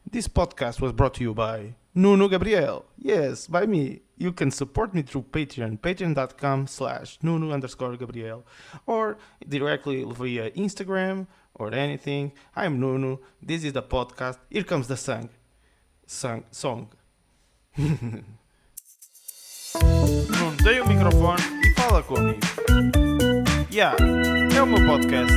This podcast was brought to you by Nuno Gabriel. Yes, by me. You can support me through Patreon, patreon.com/Nuno_Gabriel, or directly via Instagram or anything. I'm Nuno. This is the podcast. Here comes the song. Nuno, tem o microfone e fala comigo. Yeah, é o meu podcast.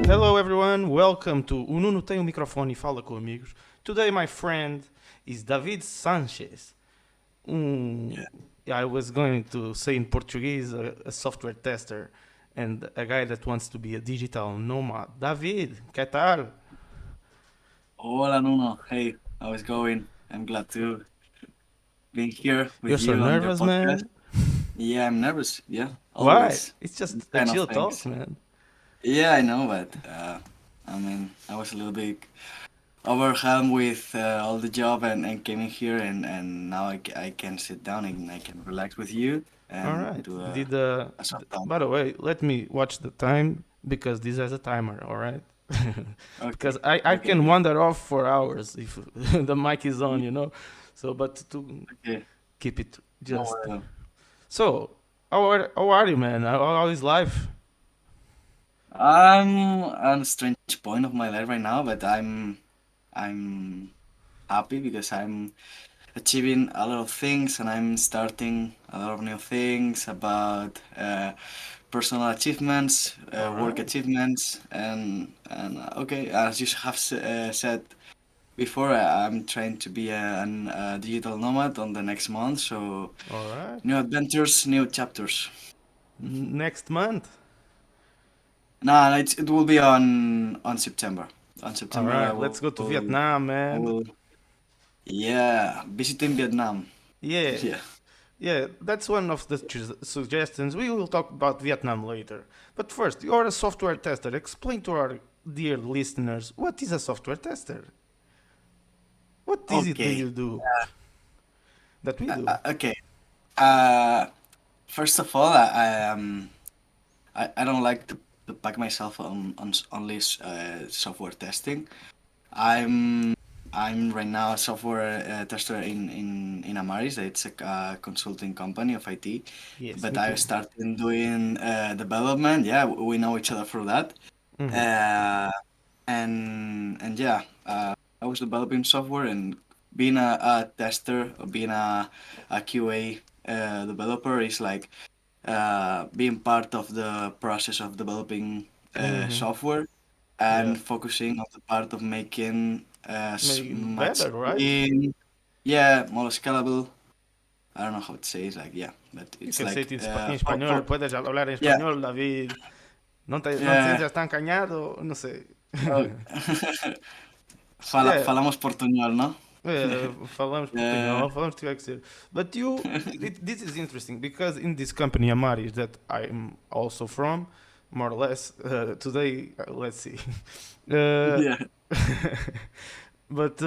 Hello everyone, welcome to O Nuno tem o microfone e fala com amigos. Today my friend is David Sanchez. I was going to say in Portuguese a software tester and a guy that wants to be a digital nomad. David, que tal? Hola Nuno, hey, how is going? I'm glad to be here You're with so you on your nervous, podcast. man. Yeah, I'm nervous. Yeah, Why? always It's just these a kind of chill talk, things. man. Yeah, I know, but I was a little bit overwhelmed with all the job and came in here and now I can sit down and I can relax with you All and right. do a soft talk. By the way, let me watch the time because this has a timer. All right. Because Okay, I okay, can okay. wander off for hours if the mic is on, you know. So, but to Okay, keep it no just. worry. So, how are you, man? How is life? I'm at a strange point of my life right now, but I'm happy because I'm achieving a lot of things and I'm starting a lot of new things about personal achievements, All work right. achievements, and okay, as you have said before, I'm trying to be a digital nomad on the next month. So All right. new adventures, new chapters. Next month. No, it will be on September. On All September, right. Let's go to Vietnam, I man. will, yeah, visiting Vietnam. Yeah. Yeah. Yeah, that's one of the suggestions. We will talk about Vietnam later. But first, you're a software tester. Explain to our dear listeners what is a software tester? What is it do Okay. you do that we do? Okay. Uh, First of all, I don't like to pack myself on only software testing. I'm I'm right now a software tester in Amaris. It's a consulting company of IT. Yes, But me I too. started doing development. Yeah, we know each other for that. Mm-hmm. Uh, and yeah, I was developing software and being a tester or being a QA developer is like being part of the process of developing Mm-hmm. software Yeah, and focusing on the part of making maybe much better, right? clean, yeah, more scalable. I don't know how to say it, like yeah, but You it's can say like it in espanhol. Puedes hablar en yeah, español, David. No te yeah. sientas tan cañado, no sé. Oh. Yeah, Falamos portuñol, ¿no? falamos Uh, portunhol, falamos tiver que ser. But this is interesting because in this company, Amaris, that I'm also from, more or less, today, let's see. Uh, yeah, but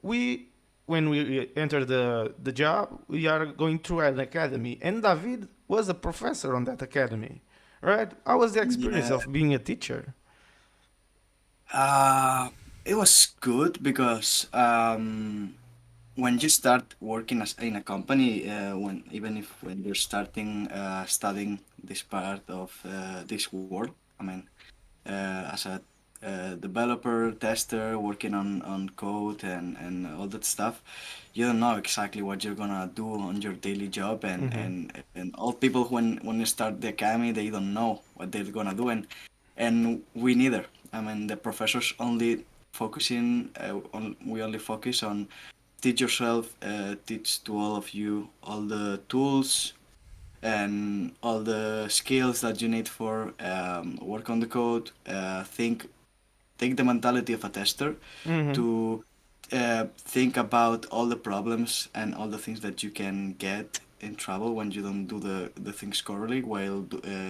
we, when we enter the job, we are going through an academy, and David was a professor on that academy, right? How was the experience yeah. of being a teacher? Uh, it was good because when you start working as in a company, when even if when you're starting studying this part of this world, I mean, as a developer, tester, working on code and all that stuff, you don't know exactly what you're gonna do on your daily job, Mm-hmm. and all people when you start the academy, they don't know what they're gonna do, and we neither. I mean, the professors only focusing on we only focus on teach yourself, teach to all of you all the tools and all the skills that you need for work on the code. Take the mentality of a tester Mm-hmm. to think about all the problems and all the things that you can get in trouble when you don't do the things correctly while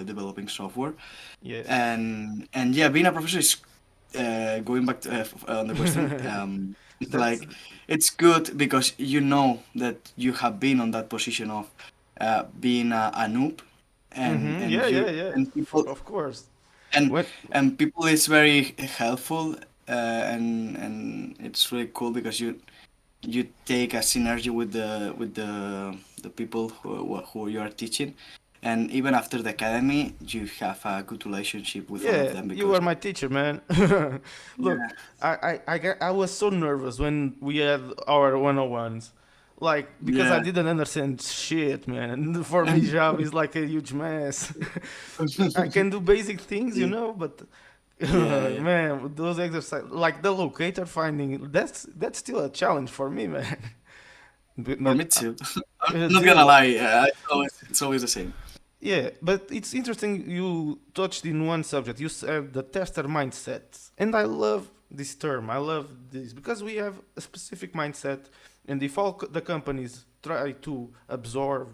developing software. Yes. And yeah, being a professor is going back to, on the question. It's That's like it's good because you know that you have been on that position of being a noob, and Mm-hmm. and Yeah, yeah, you yeah. and people Of course. and When and people is very helpful, and It's really cool because you take a synergy with the people who you are teaching, and even after the academy, you have a good relationship with all of Yeah, them you because were my teacher, man. Look, yeah, I was so nervous when we had our 101s. Like, because I yeah. didn't understand shit, man. For me, Java is like a huge mess. I can do basic things, you Yeah, know, but yeah, yeah. man, those exercises, like the locator finding, that's still a challenge for me, man. But, For but me too. I'm not gonna dude, lie, it's always the same. yeah, but it's interesting you touched in one subject. You said the tester mindset. And I love this term. I love this because we have a specific mindset. And if all the companies try to absorb,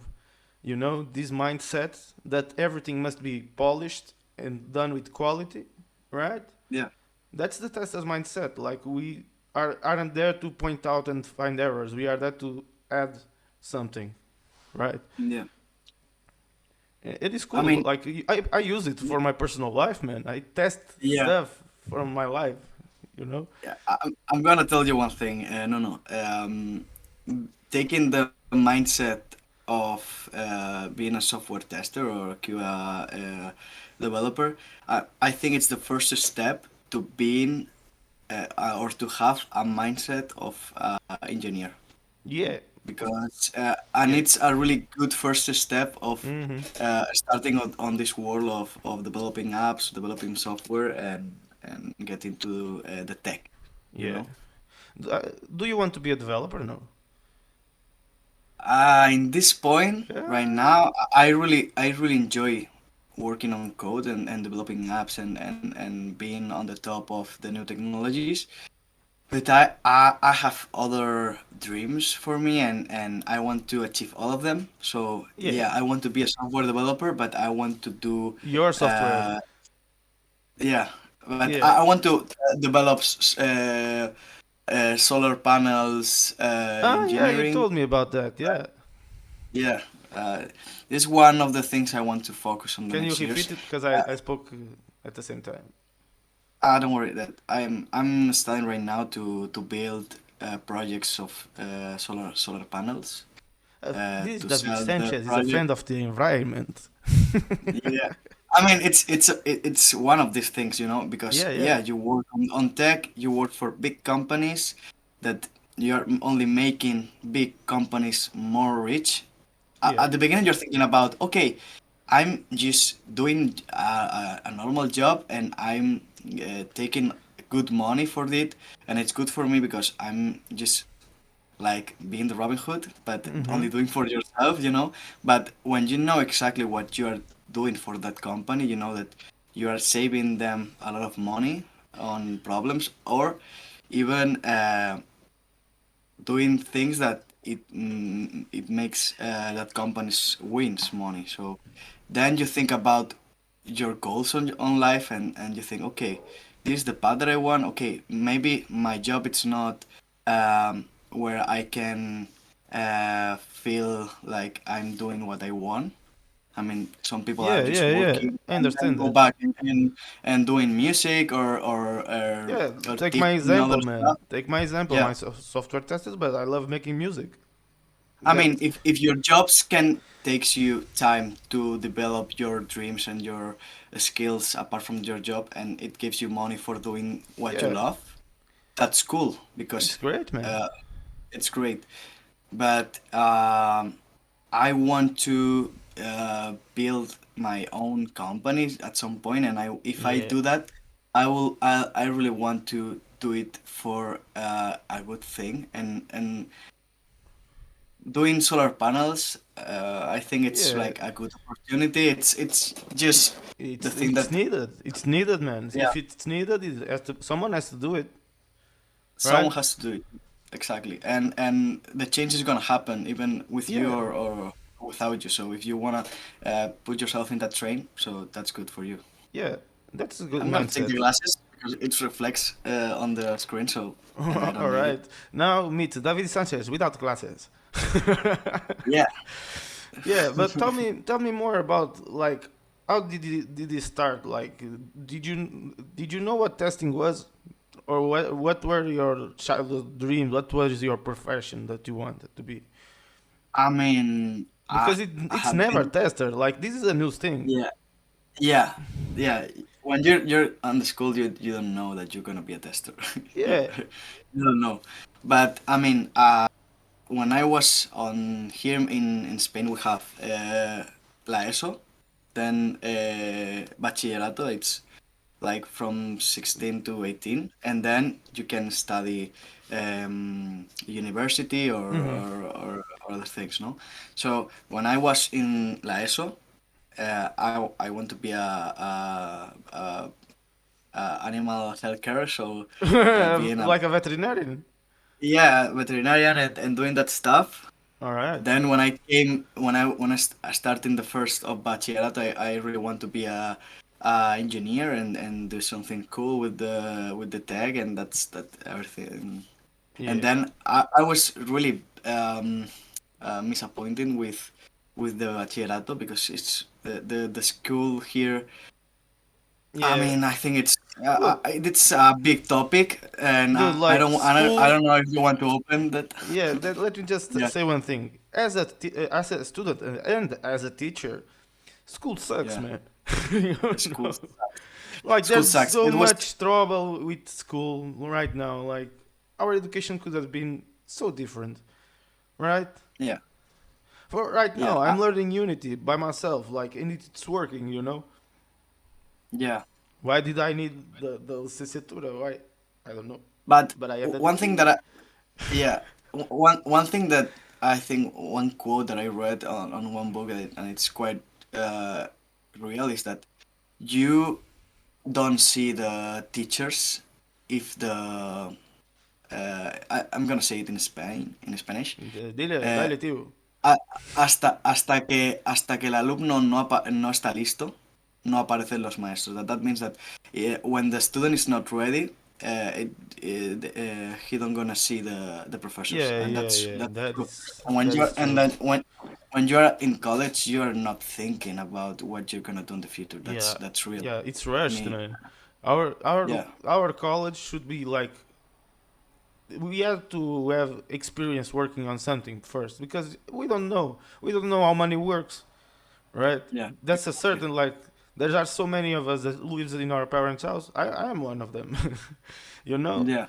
this mindset that everything must be polished and done with quality, right? Yeah, That's the tester's mindset. Like we aren't there to point out and find errors. We are there to add something, right? yeah. It is I cool. mean, Like I use it yeah, for my personal life, man. I test yeah. stuff from my life, you know. Yeah, I'm gonna tell you one thing. No, no. Taking the mindset of being a software tester or a QA developer, I think it's the first step to being or to have a mindset of engineer Yeah, because and yeah. it's a really good first step of Hmm. starting on this world of developing apps, developing software, and get into the tech. You Yeah. know. Do you want to be a developer? No. In this point right Yeah. now, I really enjoy working on code and developing apps and being on the top of the new technologies. But I have other dreams for me and I want to achieve all of them. So Yeah. yeah, I want to be a software developer, but I want to do Your software. uh, yeah, but Yeah. I want to develop solar panels Ah, yeah. You engineering. told me about that. Yeah. Yeah, uh, this is one of the things I want to focus on the Can you next years. repeat it? Because Uh, I spoke at the same time. don't worry that I'm studying right now to build projects of solar panels This to David sell the Sanchez is a project. friend of the environment. Yeah, I mean it's one of these things, because Yeah, yeah, yeah, you work on tech, you work for big companies that you're only making big companies more rich. yeah, At the beginning, you're thinking about, okay, I'm just doing a normal job and I'm taking good money for it, and it's good for me because I'm just like being the Robin Hood, but mm-hmm. only doing for yourself. But when you know exactly what you are doing for that company, you know that you are saving them a lot of money on problems, or even doing things that it makes that companies wins money. So then you think about your goals on life and you think, okay, this is the path that I want. Okay, maybe my job it's not where I can feel like I'm doing what I want. I mean, some people are Yeah, just yeah, yeah. working I and then understand go that. back and doing music Yeah, or take my teaching other example, man. stuff. Take my example. Yeah. My software testers, but I love making music. I mean, That, if your jobs can takes you time to develop your dreams and your skills apart from your job, and it gives you money for doing what you yeah, love, that's cool it's because great, man. uh, it's great. But I want to build my own company at some point, and if I Yeah, do that, I really want to do it for a good thing and doing solar panels, I think it's yeah. like a good opportunity. It's just the thing It's that needed. It's needed, man. yeah, If it's needed, someone has to do it, right? someone has to do it exactly, and the change is gonna happen even with you Yeah, or without you. So if you wanna put yourself in that train, so that's good for you. yeah. That's a good I'm gonna take the mindset. glasses because it reflects on the screen, so and I don't All need it. right. Now meet David Sanchez without glasses. Yeah. Yeah, but tell me more about like how did it start? Like, did you know what testing was? Or what were your childhood dreams? What was your profession that you wanted to be? I mean, Because I it's have never been, tested. Like this is a new thing. yeah, yeah, yeah. When you're on the school, you don't know that you're gonna be a tester. you, Yeah. you don't know. But I mean, when I was on here in Spain, we have la ESO, then bachillerato. It's like from 16 to 18, and then you can study university Hmm. or other things, no? So when I was in la ESO, I want to be a animal healthcare, so being a, Like a veterinarian. yeah, veterinarian and doing that stuff. All right. Then when I came I started the first of bachillerato, I really want to be a engineer and do something cool with the tech, and that everything. And Yeah. then I was really disappointed with the bachillerato because it's the school here. I Yeah. mean, I think Look, it's a big topic, and dude, I like don't I school. don't know if you want to open that. Yeah. Let me just Yeah, say one thing. As a student and as a teacher, school sucks, yeah. man. You School know? Like school there's sucks. so It was much trouble with school right now. Like our education could have been so different, right? yeah. For right Yeah, now, I'm learning Unity by myself. Like, and it's working. yeah. Why did I need the licenciatura? Why? I don't know. But But I have the one thing degree. that yeah, one thing that I think one quote that I read on one book and it's quite uh, real is that you don't see the teachers if I'm gonna say it in Spanish. Dile, Uh, dale, tío. hasta que el alumno no está listo, no aparecen los maestros. That means that when the student is not ready, he don't gonna see the professors, Yeah, and yeah, that's yeah. That true. is And when that you're is and true. then when you're in college, you're not thinking about what you're gonna do in the future. Yeah, That's real. yeah. It's rushed, Me, man. Our yeah, our college should be like we have to have experience working on something first because we don't know how money works, right? yeah, That's a exactly. certain like there are so many of us that lives in our parents' house. I am one of them. you know, Yeah.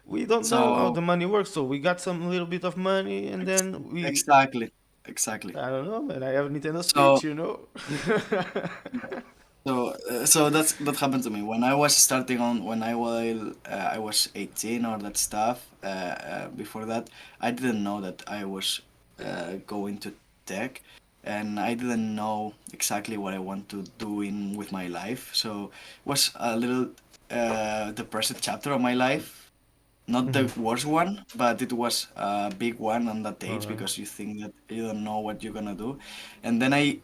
we don't know how So the money works, so we got some little bit of money, and ex- then we exactly, exactly. I don't know, man. I have a Nintendo So. Switch, you know. So that happened to me when I was starting on I was 18 or that stuff. Before that, I didn't know that I was going to tech, and I didn't know exactly what I want to do in with my life. So it was a little depressed chapter of my life. Not the Mhm. worst one, but it was a big one on that All age right. because you think that you don't know what you're gonna do. And then I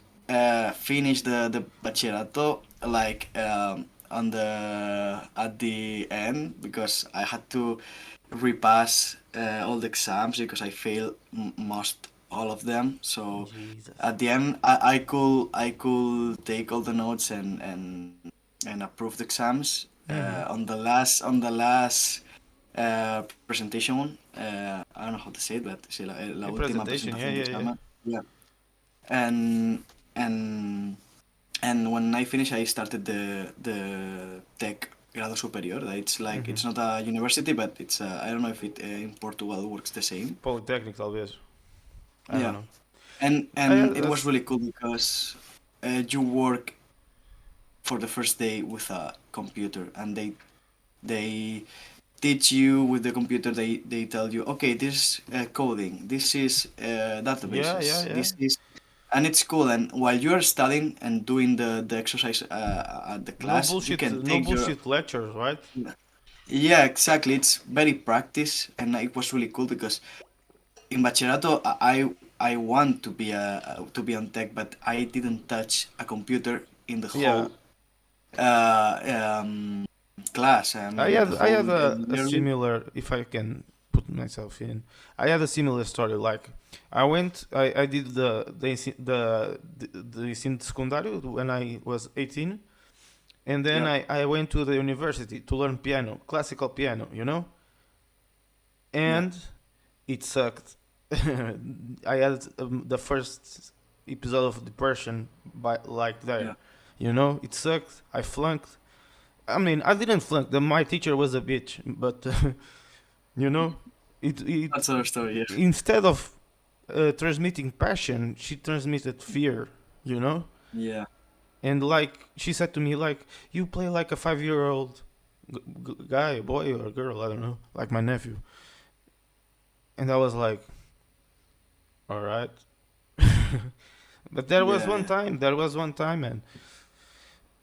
finished the bachillerato like on the at the end because I had to repass all the exams because I failed most all of them. So Jesus. at the end, I could take all the notes and approve the exams. Mm-hmm. On the last presentation, I don't know how to say it, but sí, la A última presentation. Yeah, presentación de yeah, yeah. examen. Yeah. And and and when I finished, I started the tech grado superior. That it's like Mm-hmm. it's not a university, but it's I don't know if it in Portugal works the same. Polytechnic, talvez. I don't Yeah, know. I and had it a was really cool because you work for the first day with a computer, and they teach you with the computer. They tell you, okay, this coding, this is yeah, yeah, databases, yeah. this is, and it's cool. And while you're studying and doing the exercise at the class, you can No take your. bullshit lectures, right? Yeah, exactly. It's very practice, and it was really cool because in bachillerato I want to be on tech, but I didn't touch a computer in the Yeah, whole class. I mean, the I whole had a year. similar. If I can put myself in, I had a similar story. Like I did the ensino secundário when I was 18, And then Yeah. I went to the university to learn piano, classical piano, you know? Yeah. And it sucked. I had the first episode of depression by like there. Yeah. You know, it sucked. I flunked. I mean, I didn't flunk. My teacher was a bitch, but you know, it That's our story. Yeah. instead of transmitting passion, she transmitted fear. You know, Yeah. and like she said to me, like you play like a 5 year old guy, boy or girl, I don't know, like my nephew. And I was like, all right. But Yeah. Yeah. there was one time, man,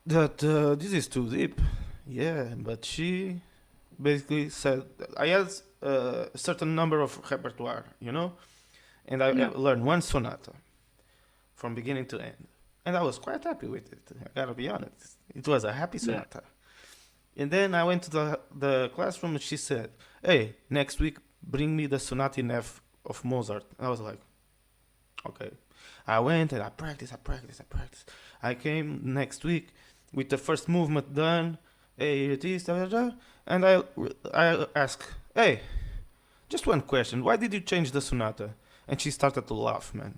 that this is too deep. Yeah, but she basically said I had a certain number of repertoire, you know, and I Yeah. learned one sonata from beginning to end, and I was quite happy with it. I gotta be honest, it was a happy Yeah. sonata. And then I went to the classroom, and she said, "Hey, next week bring me the Sonata in F of Mozart." I was like, "Okay." I went and I practiced, I practiced, I practiced. I came next week with the first movement done. Hey, it is, da, da, da. And I asked, "Hey, just one question. Why did you change the sonata?" And she started to laugh, man.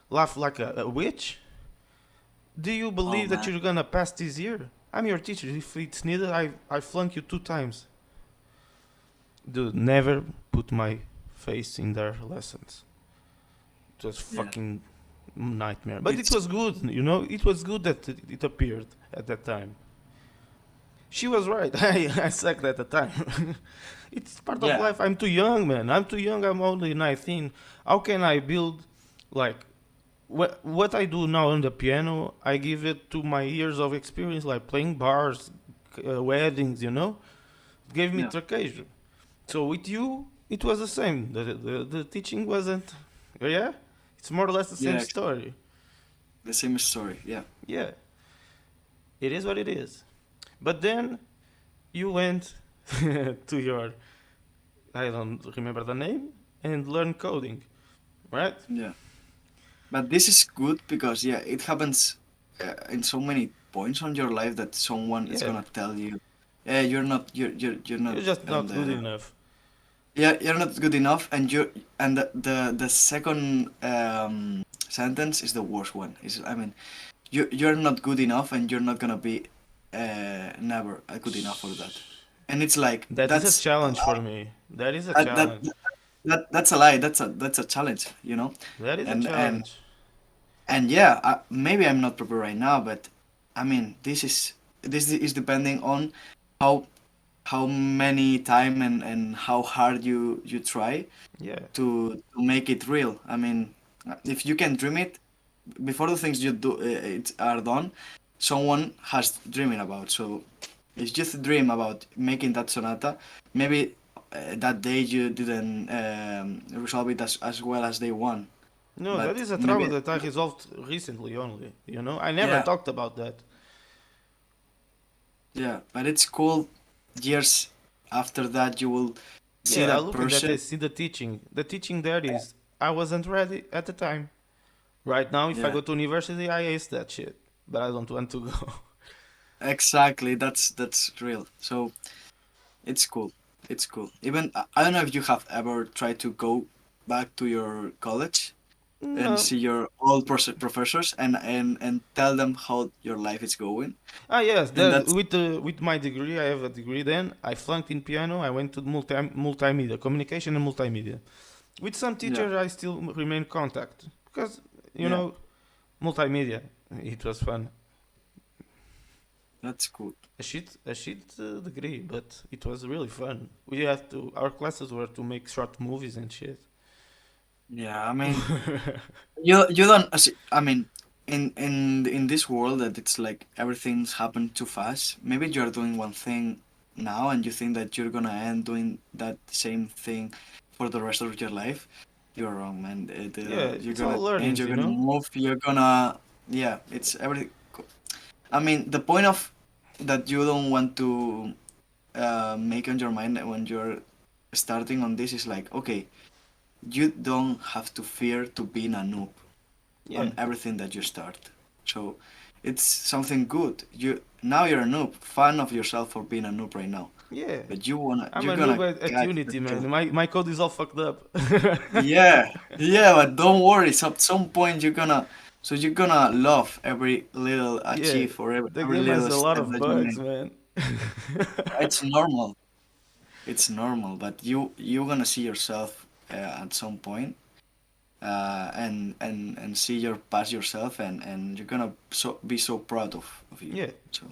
Laugh like a witch. Do you Oh believe that man. you're gonna pass this year? I'm your teacher. If it's needed, I flunk you 2 times. Dude, never put my face in their lessons. It was Yeah. fucking nightmare. But it It's was good, you know. It was good that it appeared at that time. She was right. I sucked at the time. It's part of yeah. life. I'm too young, man. I'm too young. I'm only 19. How can I build like what I do now on the piano? I give it to my years of experience, like playing bars, weddings. You know, it gave me Yeah. traquejo. So with you, it was the same. The teaching wasn't. Yeah, it's more or less the same Yeah. story. The same story. Yeah. Yeah, it is what it is. But then you went to your, I don't remember the name, and learn coding, right? Yeah. But this is good because yeah, it happens in so many points on your life that someone is Yeah, gonna tell you, yeah, you're not you're just on not good the enough. yeah, you're not good enough, and the second sentence is the worst one. Is I mean, you're not good enough, and you're not gonna be never good enough for that. And it's like That is a challenge for me. That is a that that challenge. that's a lie. That's a challenge, you know. That is a And challenge. yeah, maybe I'm not prepared right now, but I mean, this is depending on how how many time and how hard you try Yeah. to make it real. I mean, if you can dream it before the things you do it are done, someone has dreaming about. So it's just a dream about making that sonata. Maybe that day you didn't resolve it as well as they want, No, that but is a trouble maybe that I resolved recently only. You know, I never yeah, talked about that. yeah. But it's cool. Years after that, you will see Yeah, I that look at that, I person. see the teaching. The teaching there is, I wasn't ready at the time. Right now, if I Yeah, go to university, I ace that shit. But I don't want to go. exactly. That's real. So it's cool. It's cool. Even I don't know if you have ever tried to go back to your college and No. see your old professors and tell them how your life is going. Ah, yes. And that's With my degree, I have a degree. Then I flunked in piano. I went to multimedia, communication and multimedia. With some yeah, teachers, I still remain contact because you yeah, know multimedia. It was fun. that's cool. A shit degree, but it was really fun. We had to. Our classes were to make short movies and shit. Yeah, I mean, you don't. I mean, in this world that it's like everything's happened too fast. Maybe you're doing one thing now, and you think that you're gonna end doing that same thing for the rest of your life. You're wrong, man. Yeah, You're it's all gonna change. learnings, You're you gonna know. move. You're gonna yeah. It's everything. I mean, the point of that you don't want to make on your mind when you're starting on this is like okay, you don't have to fear to being a noob Yeah, on everything that you start. So it's something good. You're a noob, fan of yourself for being a noob right now. Yeah, But I'm you're a noob gonna at catch the Unity, man. skill. My code is all fucked up. Yeah, yeah, but don't worry. So at some point you're gonna love every little Yeah, achieve or the every game has little a lot step of that you bugs, make. man. It's normal. It's normal, but you're gonna see yourself at some point, and see your past yourself, and you're gonna be so proud of you. Yeah. So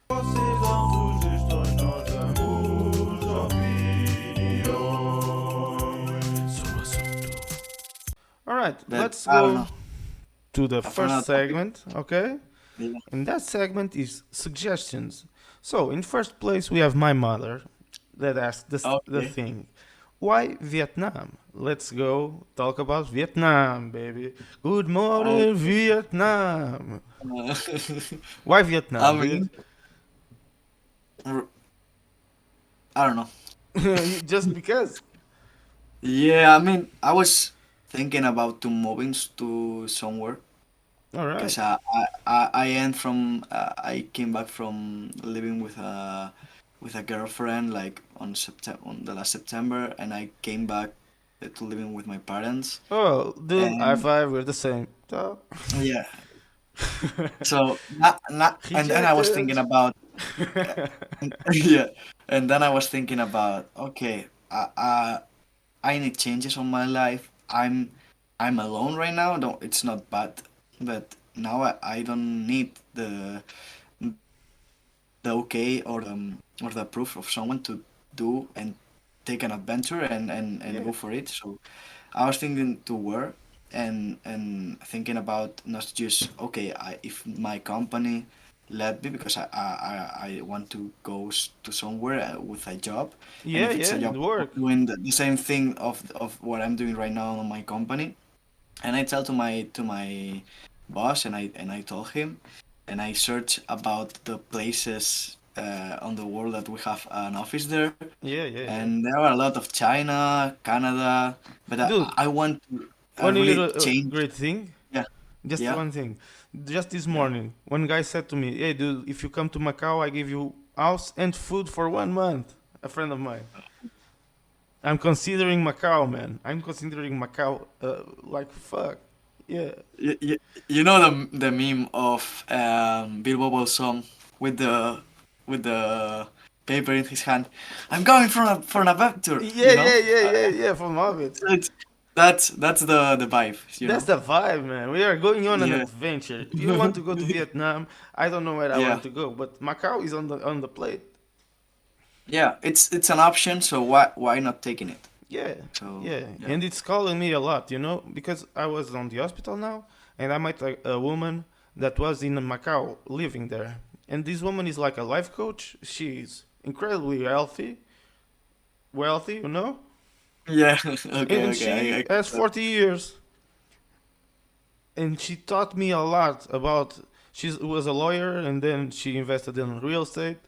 Vocês dão sugestões, nós damos opiniões sobre o assunto. Alright, that let's I don't go know. to the For first another topic. segment, okay? Yeah. And that segment is suggestions. So, in first place, we have my mother that asked the Okay. thing. Why Vietnam? Let's go talk about Vietnam, baby. Good morning, Okay. Vietnam. Uh, Why I Vietnam, dude? mean, r- I don't know. Just because. Yeah, I mean, I was thinking about to moving to somewhere All right. because I am from I came back from living with a girlfriend like on the last September, and I came back to living with my parents. Oh, dude, high And five. We're the same. So, yeah, so and then I was thinking rejected. about yeah, and then I was thinking about okay, I need changes on my life. I'm alone right now. Don't, it's not bad, but now I don't need the okay or the proof of someone to do and take an adventure and Yeah. go for it. So I was thinking to work and thinking about not just okay, if my company let me because I want to go to somewhere with a job, and Yeah, if it's yeah, a it job worked. doing the same thing of what I'm doing right now on my company, and I tell to my boss, and I told him, and I search about the places on the world that we have an office there, Yeah, yeah, yeah. and there are a lot of China, Canada, but Dude, I want to one really little change. great thing. Yeah, Just yeah, one thing. Just this yeah, morning, one guy said to me, "Hey, dude, if you come to Macau, I give you house and food for 1 month." A friend of mine. I'm considering Macau, man. I'm considering Macau. Like fuck. Yeah. you, you know the meme of Bilbo Bolsón with the paper in his hand. I'm going for an adventure, Yeah, you know. yeah, yeah, yeah, yeah. From Hobbit. It's that's the vibe, you That's know. the vibe, man. We are going on an Yeah, adventure. You want to go to Vietnam? I don't know where I yeah, want to go, but Macau is on the plate. yeah. It's an option, so why not taking it? Yeah, So yeah, yeah, and it's calling me a lot, because I was on the hospital now, and I met a woman that was in Macau living there, and this woman is like a life coach. She's incredibly wealthy, yeah. and Okay. she has 40 years, and she taught me a lot about. She was a lawyer, and then she invested in real estate.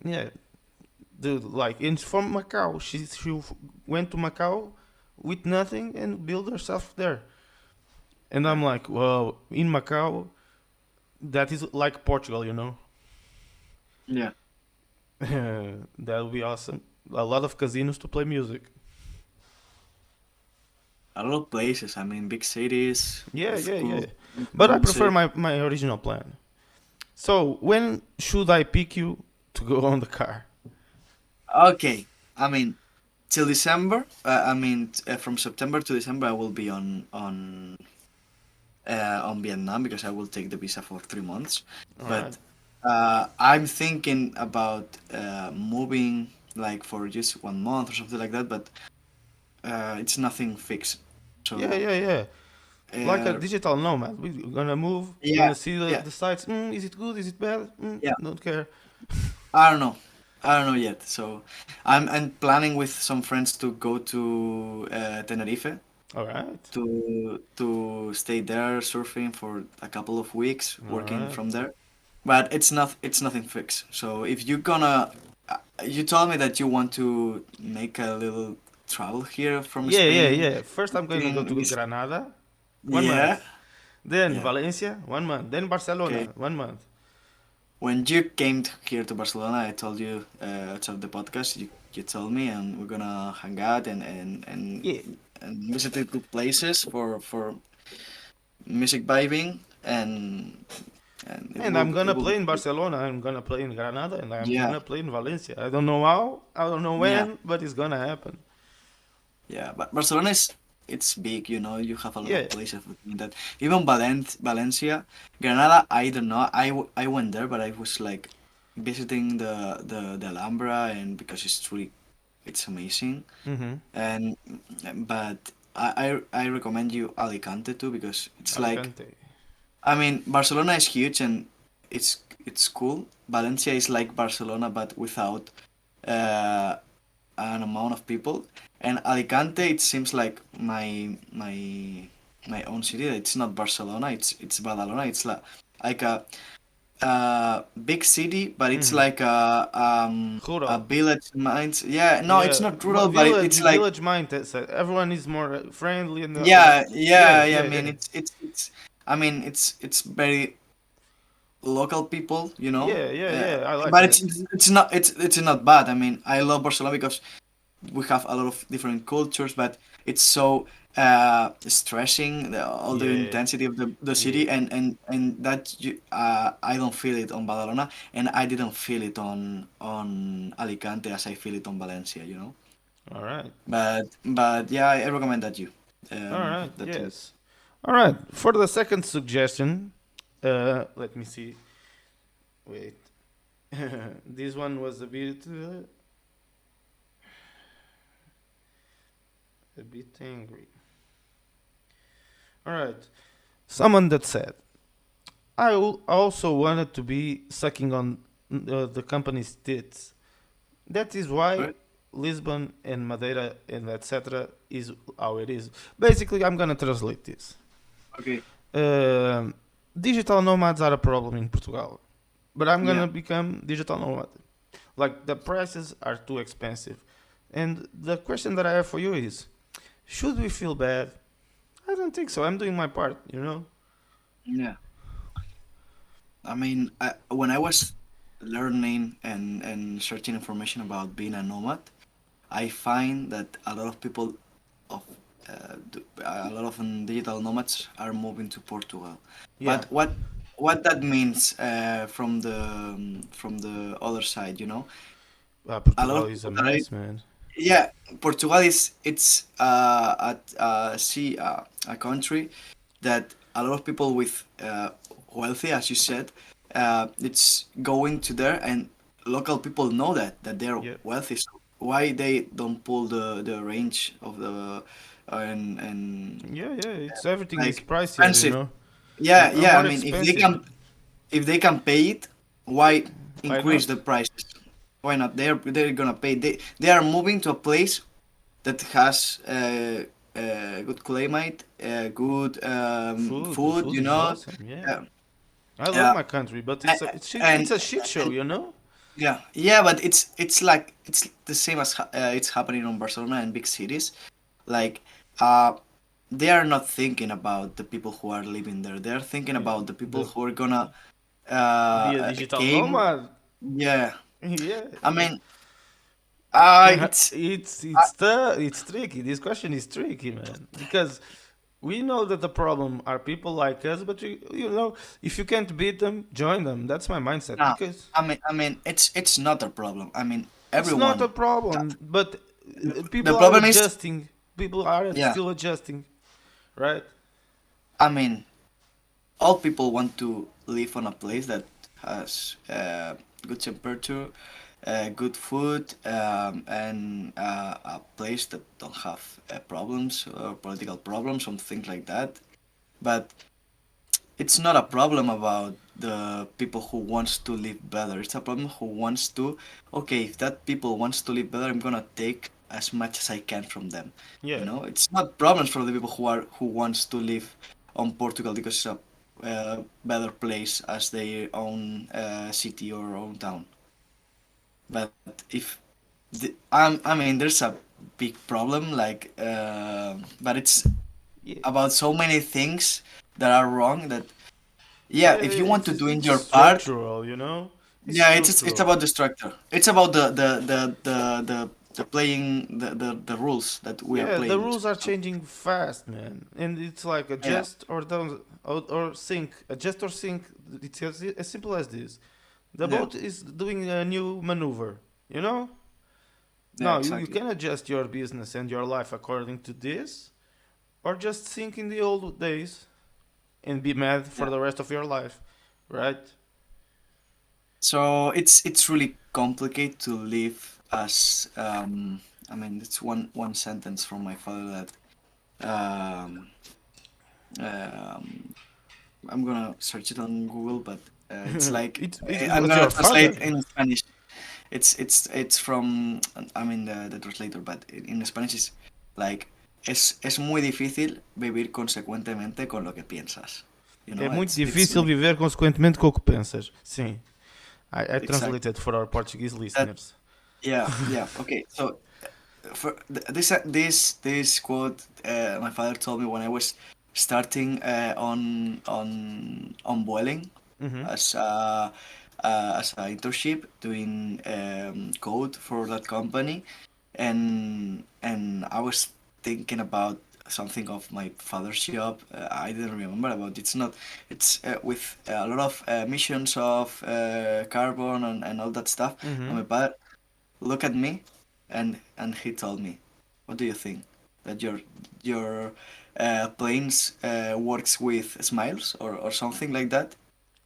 Yeah, dude, like, and from Macau, she went to Macau with nothing and built herself there. And Yeah, I'm like, well, in Macau, that is like Portugal. yeah. That would be awesome. A lot of casinos to play music. A lot of places. I mean, big cities Yeah, with yeah, yeah. cool But I prefer music. my original plan. So when should I pick you to go on the car? Okay. I mean, till December. I mean, from September to December, I will be on Vietnam because I will take the visa for 3 months. All right. But I'm thinking about moving like for just 1 month or something like that. But it's nothing fixed. Yeah, So yeah, yeah. Like a uh, digital nomad. We're gonna move, yeah, gonna see the, yeah, the sites. Is it good? Is it bad? yeah. Don't care. I don't know. I don't know yet. So I'm planning with some friends to go to Tenerife All right. to stay there surfing for a couple of weeks, All working right. from there. But it's nothing fixed. So if you're gonna, you told me that you want to make a little travel here from Yeah, yeah, Spain. yeah. First, I'm going to go Visiting, to Granada. 1 month. yeah, Then Yeah. Valencia, 1 month. Then Barcelona, Okay. 1 month. When you came here to Barcelona, I told you outside the podcast. You told me, and we're gonna hang out Yeah. and visit the good places for music vibing and And I'm it gonna will play be in good. Barcelona. I'm gonna play in Granada, and I'm Yeah, gonna play in Valencia. I don't know how. I don't know yeah, when, but it's gonna happen. yeah. But Barcelona is it's big, you know. You have a lot Yeah. of places within that. Even Valencia, Granada. I don't know. I went there, but I was like visiting the Alhambra, and because it's amazing. Mm-hmm. And but I recommend you Alicante too because it's like Alicante. I mean Barcelona is huge and it's cool. Valencia is like Barcelona but without uh, an amount of people. And Alicante it seems like my own city. It's not Barcelona. It's Badalona. It's like a big city, but it's Mm-hmm. like a Rural. village mind. Yeah, no, it's Yeah. not rural, but Village. it's like Village mindset. Everyone is more friendly and like. yeah, Yeah. yeah, yeah. I Yeah. mean, Yeah. it's. I mean, it's very local people, you know. Yeah. Yeah. Yeah. I like But that. it's not bad. I mean, I love Barcelona because we have a lot of different cultures, but it's so stressing all the Yeah. intensity of the Yeah. city, and that I don't feel it on Badalona, and I didn't feel it on Alicante as I feel it on Valencia, you know. All right. But yeah, I recommend All right. that you. Yes. All right. For the second suggestion, let me see. Wait. This one was a bit angry. All right. Someone that said, also wanted to be sucking on the company's tits. That is why Right? Lisbon and Madeira and etc. is how it is. Basically, I'm gonna translate this. Okay. Um Digital nomads are a problem in Portugal, but I'm Yeah. gonna become digital nomad. Like the prices are too expensive, and the question that I have for you is, should we feel bad? I don't think so. I'm doing my part, you know. Yeah. I mean, when I was learning and searching information about being a nomad, I find that a lot of people of a lot of digital nomads are moving to Portugal. Yeah, But what that means from the other side, you know, a lot Portugal of is a people that I mess, man. yeah, Portugal is it's a country that a lot of people with wealthy, as you said, it's going to there, and local people know that they're Yeah, wealthy. So why they don't pull the range of the and yeah, yeah. It's everything is like pricier, you expensive? know. Yeah, yeah. I More mean, expensive. if they can pay it, why Why increase the not? prices? Why not? They're gonna pay. They are moving to a place that has good climate, good Food. The food, food you is know. awesome. Yeah, Uh, I love uh, my country, but a- it's and a shit show, and you know. yeah, yeah, but it's like it's the same as it's happening in Barcelona and big cities. Like, uh, they are not thinking about the people who are living there. They are thinking Yeah, about the people the who are gonna be a digital came. nomad. Yeah, Yeah, I mean, it's it's tricky. This question is tricky, man, because we know that the problem are people like us, but you know, if you can't beat them, join them. That's my mindset no. because I mean, it's not a problem. I mean, it's not a everyone. problem, but The people are problem is, adjusting. People are yeah. still adjusting, right? I mean, all people want to live on a place that has good temperature, good food, and a place that don't have problems, political problems, something like that. But it's not a problem about the people who wants to live better. It's a problem who wants to. Okay, if that people wants to live better, I'm gonna take as much as I can from them. You Yeah, know, it's not problems for the people who wants to live on Portugal because it's a better place as their own city or own town. But if I mean, there's a big problem, like, but it's yeah, about so many things. that are wrong. That Yeah, if you want to do in it's your part, structural, you know. It's yeah, it's structural. about the structure. It's about the playing the rules that we are Yeah, the playing. rules are changing fast, man, and it's like Yeah, adjust or don't or sync, adjust or sync. It's as simple as this. The yeah, boat is doing a new maneuver, you know. yeah, Now you exactly. can adjust your business and your life according to this, or just think in the old days and be mad for Yeah. the rest of your life, right? So it's really complicated to live as I mean it's one sentence from my father that um I'm gonna search it on Google, but it's like It I'm was gonna your translate father. in Spanish. It's from I mean the translator, but in Spanish it's like es muy difícil vivir consecuentemente con lo que piensas. You É know, muito it's difícil like viver consequentemente com o que pensas. Sim. I exactly translated for our Portuguese that. listeners. Yeah. Okay, so for this quote, my father told me when I was starting on boiling Mm-hmm. as as an internship doing code for that company, and I was thinking about something of my father's job. I didn't remember about it's not it's with a lot of emissions of carbon and all that stuff. Mm-hmm. And my father looked at me, and he told me, "What do you think that your planes works with smiles or something like that?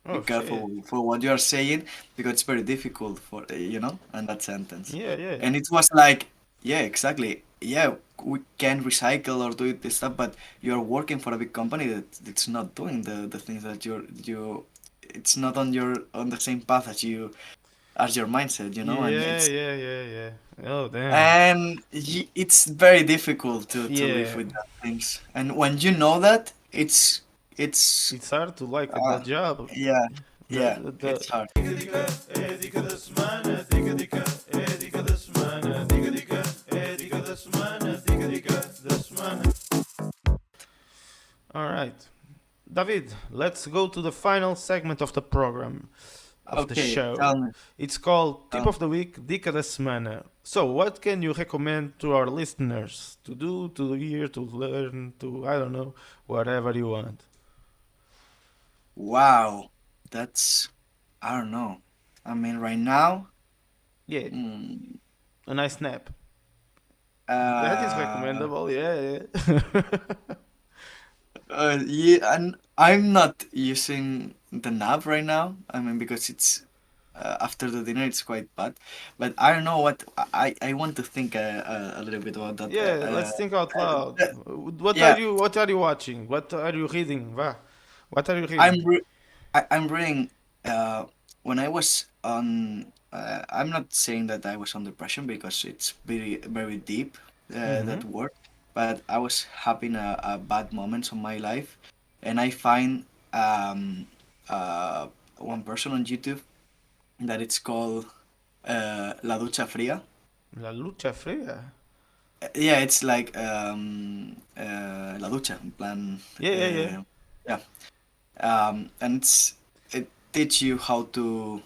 Be Oh shit. careful for what you are saying because it's very difficult for and that sentence." Yeah, yeah. And it was like, yeah, exactly. Yeah, we can recycle or do this stuff, but you're working for a big company that's not doing the things that it's not on the same path as your mindset, and Yeah, yeah, yeah, yeah. Oh damn. it's very difficult to live Yeah. with that things. And when you know that, it's It's hard to like uh, that job. yeah, The yeah, the, the it's hard. É dica da semana, dica, dica, é dica da semana, dica, dica, é dica da semana, dica, dica da semana. All right, David, let's go to the final segment of the program, of the Okay, show. It's called Tip tell of the Week, Dica da Semana. So, what can you recommend to our listeners to do, to hear, to learn, to, I don't know, whatever you want? wow, that's I don't know. I mean, right now, Yeah, mm, a nice nap. That is uh, recommendable, yeah, yeah. yeah, and I'm not using the nap right now. I mean, because it's after the dinner, it's quite bad. But I don't know what I want to think a little bit about that. Yeah, let's think out loud. Uh, What are yeah, you what are you watching? What are you reading? Va? What are you I'm reading? re I'm reading. When I was on, I'm not saying that I was on depression because it's very deep Mm-hmm. that word. But I was having a bad moments on my life, and I find um, uh, one person on YouTube that it's called La Ducha Fría. La lucha fría. Yeah, it's like La Ducha, en plan, Yeah, yeah, yeah. yeah. And it teach you how to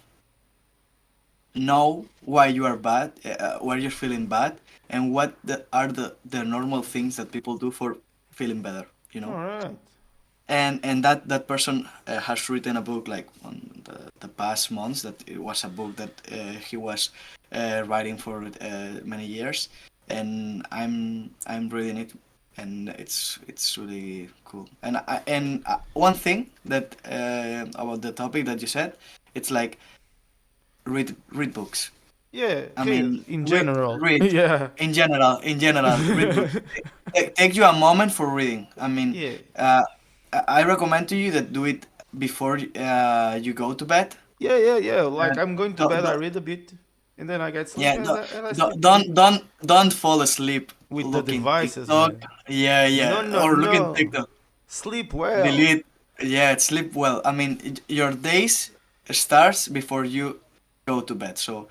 know why you are bad, why you're feeling bad, and what are the normal things that people do for feeling better. You All know, right. and that person has written a book like on the past months that it was a book that he was writing for many years, and I'm reading it, and it's really cool. And one thing that about the topic that you said, it's like read books. Yeah, I read mean, in general. read Yeah. in general, read books. Take you a moment for reading. I mean, Yeah. uh, I recommend to you that do it before you go to bed. Yeah, yeah, yeah. Like And I'm going to don't, bed, I don't, read a bit, and then I get sleep yeah, and I don't, sleep don't don't don't fall asleep with the looking devices, TikTok. man. Yeah, No, yeah, no, or looking no. TikTok. Sleep well. Delete. Yeah, sleep well. I mean, your days starts before you go to bed. So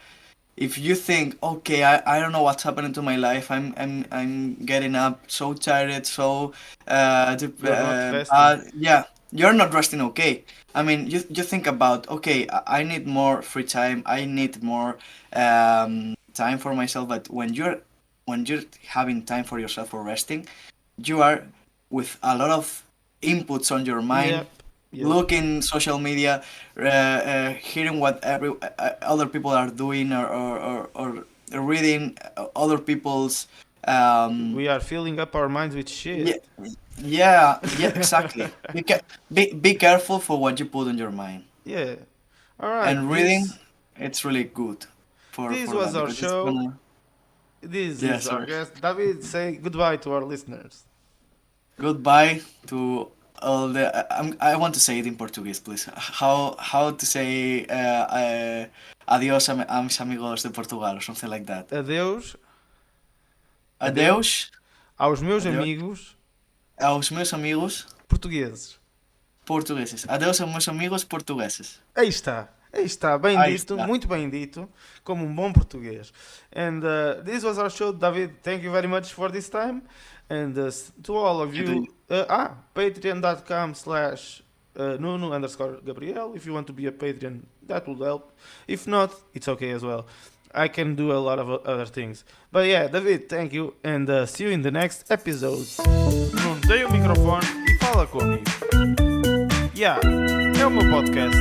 if you think, okay, I don't know what's happening to my life. I'm getting up so tired, so You're not resting. yeah. you're not resting okay. I mean, you think about, okay, I need more free time. I need more time for myself. But when you're having time for yourself for resting, you are with a lot of inputs on your mind, Yep. Yep. looking social media, hearing what other people are doing, or reading other people's. We are filling up our minds with shit. Yeah, exactly. Be careful for what you put in your mind. Yeah. All right. And reading, it's really good This for was that our because it's show. gonna. This Yeah, is our sorry. guest. David, say goodbye to our listeners. Goodbye to all the. I want to say it in Portuguese, please. How to say adiós a mis amigos de Portugal or something like that. Adeus. Adeus, Aos meus adeus amigos aos meus amigos portugueses. portugueses. Adeus aos meus amigos portugueses. Aí está. Aí está. Bem Aí dito. está. Muito bem dito. Como um bom português. And this was our show. David, thank you very much for this time. And to all of you, patreon.com/Nuno_Gabriel. If you want to be a Patreon, that will help. If not, it's okay as well. I can do a lot of other things. But yeah, David, thank you. And see you in the next episode. Não tem o microfone e fala comigo. Yeah, é o meu podcast.